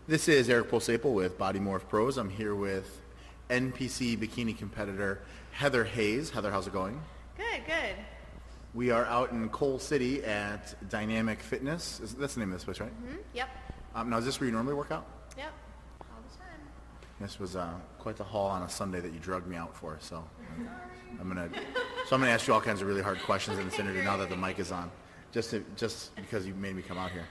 This is Eric Posaple with Body Morph Pros. I'm here with NPC bikini competitor Heather Hayes. Heather, how's it going? Good, good. We are out in Coal City at Dynamic Fitness. That's the name of this place, right? Mm-hmm. Yep. Now, is this where you normally work out? Yep. All the time. This was quite the haul on a Sunday that you drugged me out for. So I'm gonna ask you all kinds of really hard questions in this interview now that the mic is on, just because you made me come out here.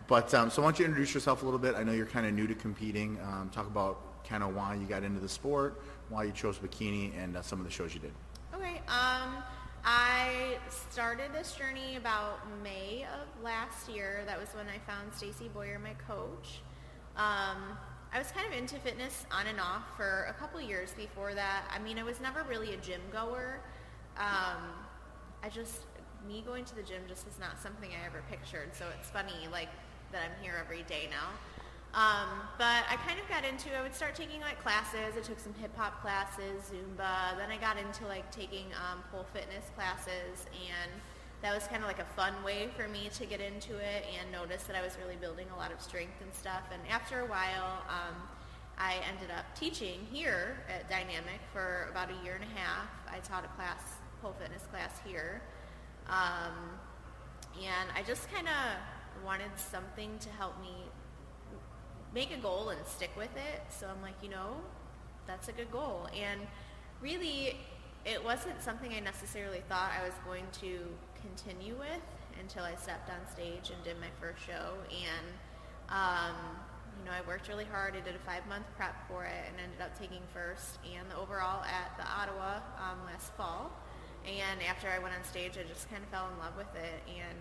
But so why don't you introduce yourself a little bit? I know you're kind of new to competing. Talk about kind of why you got into the sport, why you chose bikini, and some of the shows you did. Okay. I started this journey about May of last year. That was when I found Stacy Boyer, my coach. I was kind of into fitness on and off for a couple years before that. I mean, I was never really a gym goer. Me going to the gym just was not something I ever pictured. So it's funny, like, that I'm here every day now. But I kind of got into, I would start taking like classes. I took some hip hop classes, Zumba. Then I got into like taking pole fitness classes, and that was kind of like a fun way for me to get into it and notice that I was really building a lot of strength and stuff. And after a while, I ended up teaching here at Dynamic for about a year and a half. I taught a class, pole fitness class here. And I just kind of wanted something to help me make a goal and stick with it. So I'm like, that's a good goal. And really, it wasn't something I necessarily thought I was going to continue with until I stepped on stage and did my first show. And, I worked really hard. I did a 5-month prep for it and ended up taking first and the overall at the Ottawa last fall. And after I went on stage, I just kind of fell in love with it and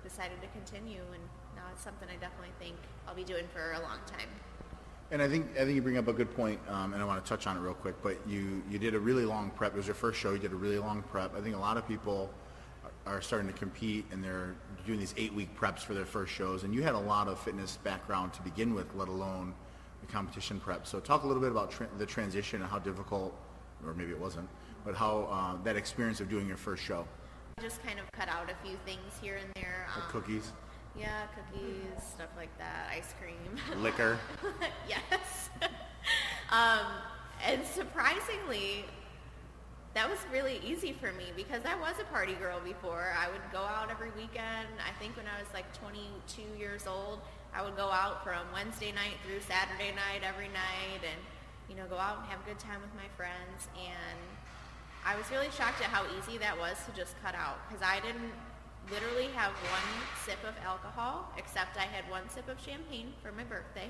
decided to continue. And now it's something I definitely think I'll be doing for a long time. And I think you bring up a good point, and I want to touch on it real quick. But you did a really long prep. It was your first show. You did a really long prep. I think a lot of people are starting to compete, and they're doing these 8-week preps for their first shows. And you had a lot of fitness background to begin with, let alone the competition prep. So talk a little bit about the transition and how difficult, or maybe it wasn't, but how that experience of doing your first show. I just kind of cut out a few things here and there. Like cookies? Yeah, cookies, stuff like that, ice cream. Liquor? Yes. And surprisingly, that was really easy for me because I was a party girl before. I would go out every weekend. I think when I was like 22 years old, I would go out from Wednesday night through Saturday night every night and, go out and have a good time with my friends. And I was really shocked at how easy that was to just cut out because I didn't literally have one sip of alcohol, except I had one sip of champagne for my birthday,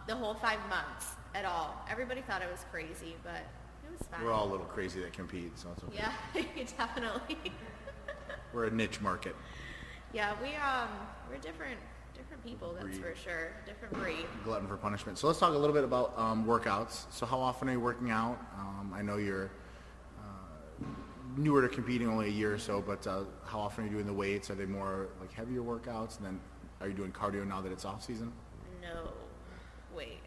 the whole 5 months at all. Everybody thought I was crazy, but it was fine. We're all a little crazy that compete, so it's okay. Yeah, definitely. We're a niche market. Yeah, we're different people, that's for sure. Different breed. Glutton for punishment. So let's talk a little bit about workouts. So how often are you working out? I know you're newer to competing, only a year or so, but how often are you doing the weights? Are they more like heavier workouts? And then are you doing cardio now that it's off season? No. Wait.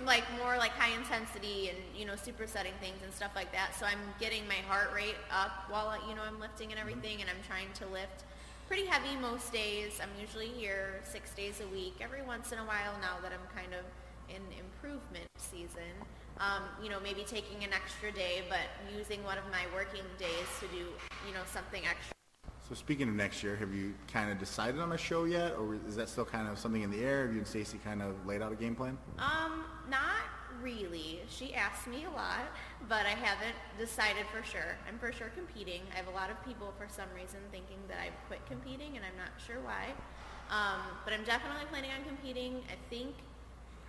Like more like high intensity and, supersetting things and stuff like that. So I'm getting my heart rate up while, I'm lifting and everything, and I'm trying to lift pretty heavy most days. I'm usually here 6 days a week. Every once in a while now that I'm kind of in improvement season, maybe taking an extra day, but using one of my working days to do, something extra. So speaking of next year, have you kind of decided on a show yet, or is that still kind of something in the air? Have you and Stacy kind of laid out a game plan? Not really. She asked me a lot, but I haven't decided for sure. I'm for sure competing. I have a lot of people for some reason thinking that I've quit competing, and I'm not sure why. But I'm definitely planning on competing. I think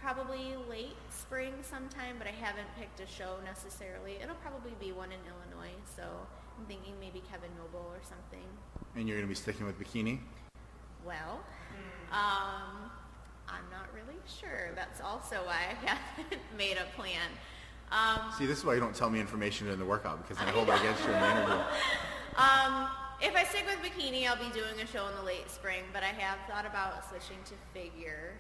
probably late spring sometime, but I haven't picked a show necessarily. It'll probably be one in Illinois, so I'm thinking maybe Kevin Noble or something. And you're going to be sticking with bikini? Well, I'm not really sure. That's also why I haven't made a plan. See, this is why you don't tell me information in the workout, because then I hold it against you in the interview. If I stick with bikini, I'll be doing a show in the late spring, but I have thought about switching to figure.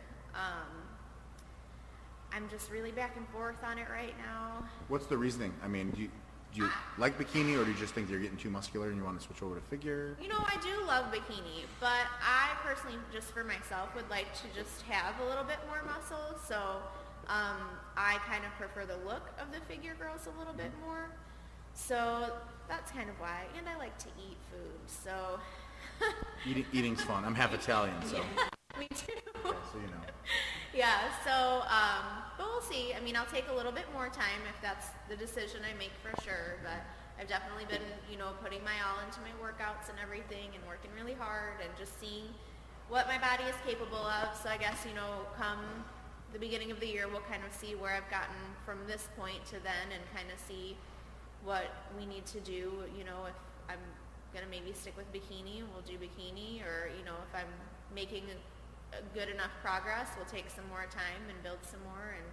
I'm just really back and forth on it right now. What's the reasoning? I mean, Do you like bikini, or do you just think you're getting too muscular and you want to switch over to figure? You know, I do love bikini, but I personally, just for myself, would like to just have a little bit more muscle. So I kind of prefer the look of the figure girls a little bit more. So that's kind of why. And I like to eat food, so. Eating's fun. I'm half Italian, so. Yeah, me too. Yeah, so you know. Yeah, so, but we'll see. I mean, I'll take a little bit more time if that's the decision I make for sure, but I've definitely been, you know, putting my all into my workouts and everything and working really hard and just seeing what my body is capable of. So I guess, you know, come the beginning of the year, we'll kind of see where I've gotten from this point to then and kind of see what we need to do. You know, if I'm going to maybe stick with bikini, we'll do bikini, or, you know, if I'm making good enough progress, we'll take some more time and build some more and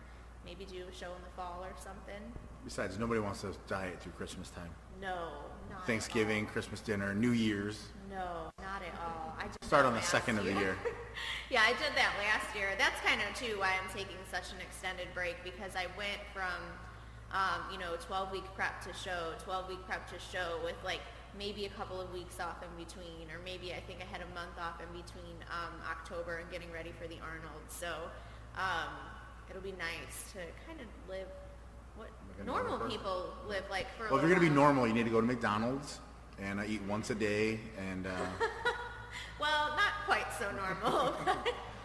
maybe do a show in the fall or something. Besides, nobody wants to diet through Christmas time. No, not Thanksgiving, at all. Christmas dinner, New Year's. No, not at all. I just Start on the second of the year. Yeah, I did that last year. That's kind of too why I'm taking such an extended break, because I went from, you know, 12-week prep to show, 12-week prep to show with like maybe a couple of weeks off in between, or maybe I think I had a month off in between October and getting ready for the Arnold. So it'll be nice to kind of live what like normal people live like for a Well, if you're going to be while. normal, you need to go to McDonald's and eat once a day. And Well, not quite so normal.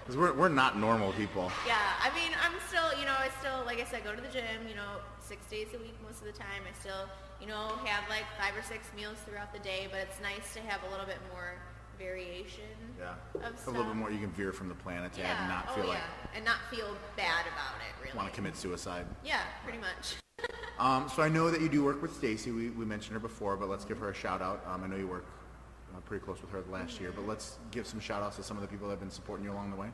because we're not normal people. Yeah, I mean, I'm still, you know, I still, like I said, go to the gym, you know, 6 days a week most of the time. I still, you know, have like 5 or 6 meals throughout the day, but it's nice to have a little bit more variation of A stuff. little bit more you can veer from the plan a tad and not feel like and not feel bad about it, really. want to commit suicide. Yeah, pretty much. So I know that you do work with Stacy. We mentioned her before, but let's give her a shout out. I know you work pretty close with her last year, but let's give some shout outs to some of the people that have been supporting you along the way.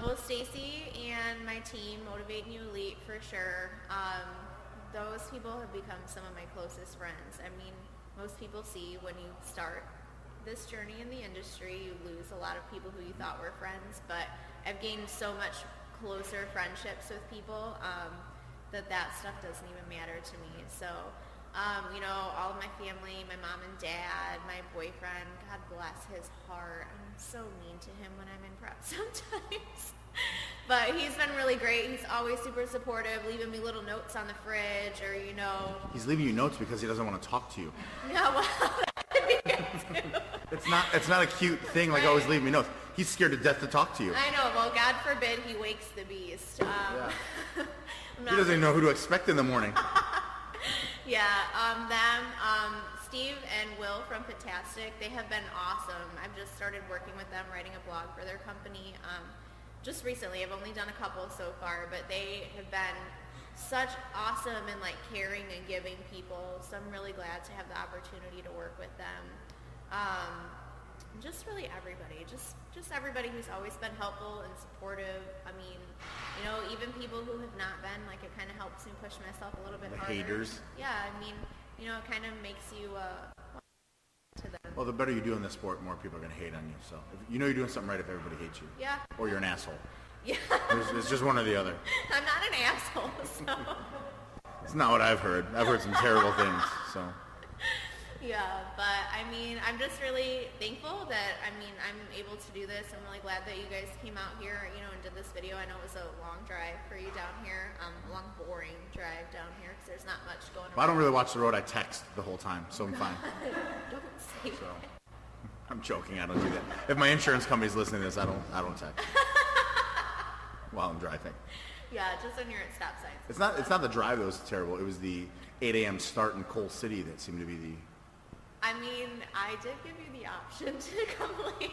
Well, Stacy and my team, Motivate New Elite, for sure. Those people have become some of my closest friends. I mean, most people see when you start this journey in the industry, you lose a lot of people who you thought were friends, but I've gained so much closer friendships with people that stuff doesn't even matter to me. So, you know, all of my family, my mom and dad, my boyfriend, God bless his heart. I'm so mean to him when I'm in prep sometimes. But he's been really great. He's always super supportive, leaving me little notes on the fridge, or, you know. He's leaving you notes because he doesn't want to talk to you. Yeah, well, that could be good too. It's not a cute thing like always leave me notes. He's scared to death to talk to you. I know. Well, God forbid he wakes the beast. He doesn't even know who to expect in the morning. Yeah, Steve and Will from Fantastic, they have been awesome. I've just started working with them, writing a blog for their company. Just recently, I've only done a couple so far, but they have been such awesome and like caring and giving people. So I'm really glad to have the opportunity to work with them. Just really everybody, just everybody who's always been helpful and supportive. I mean, you know, even people who have not been, like, it kind of helps me push myself a little bit harder. Haters. Yeah, I mean, you know, it kind of makes you to them. Well, the better you do in this sport, more people are going to hate on you. So you know you're doing something right if everybody hates you. Yeah. Or you're an asshole. Yeah. It's just one or the other. I'm not an asshole, so. It's not what I've heard. I've heard some terrible things. So. Yeah, but I mean, I'm just really thankful that, I mean, I'm able to do this. I'm really glad that you guys came out here, you know, and did this video. I know it was a long drive for you down here, a long, boring drive down here because there's not much going on. Well, I don't really watch the road. I text the whole time, so I'm fine. Don't say So, that. I'm joking. I don't do that. If my insurance company's listening to this, I don't text while I'm driving. Yeah, just when you're at stop signs. It's not the drive that was terrible. It was the 8 a.m. start in Coal City that seemed to be the. I mean, I did give you the option to come later.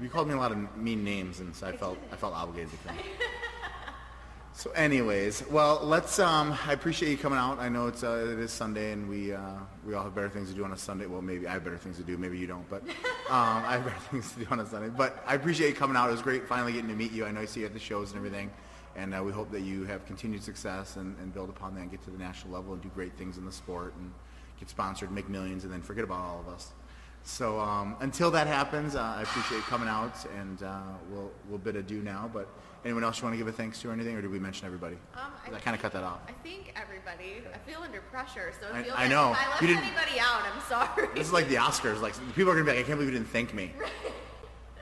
You called me a lot of mean names, and so I felt obligated to come. So, anyways, well, let's. I appreciate you coming out. I know it is Sunday, and we all have better things to do on a Sunday. Well, maybe I have better things to do. Maybe you don't, but I have better things to do on a Sunday. But I appreciate you coming out. It was great finally getting to meet you. I know I see you at the shows and everything, and we hope that you have continued success and build upon that and get to the national level and do great things in the sport and get sponsored, make millions, and then forget about all of us. So until that happens, I appreciate you coming out, and we'll bid adieu now. But anyone else you want to give a thanks to or anything, or did we mention everybody? I kind of cut that off. I think everybody. I feel under pressure, so if I know. If I left anybody out, I'm sorry. This is like the Oscars. Like people are gonna be like, I can't believe you didn't thank me.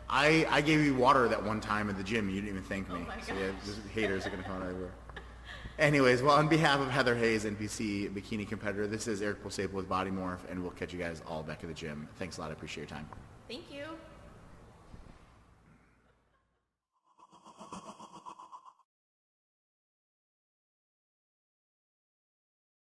I gave you water that one time at the gym. You didn't even thank me. Oh my So yeah, just haters are gonna come out everywhere. Anyways, well, on behalf of Heather Hayes, NPC bikini competitor, this is Eric Posapo with Body Morph, and we'll catch you guys all back at the gym. Thanks a lot. I appreciate your time. Thank you.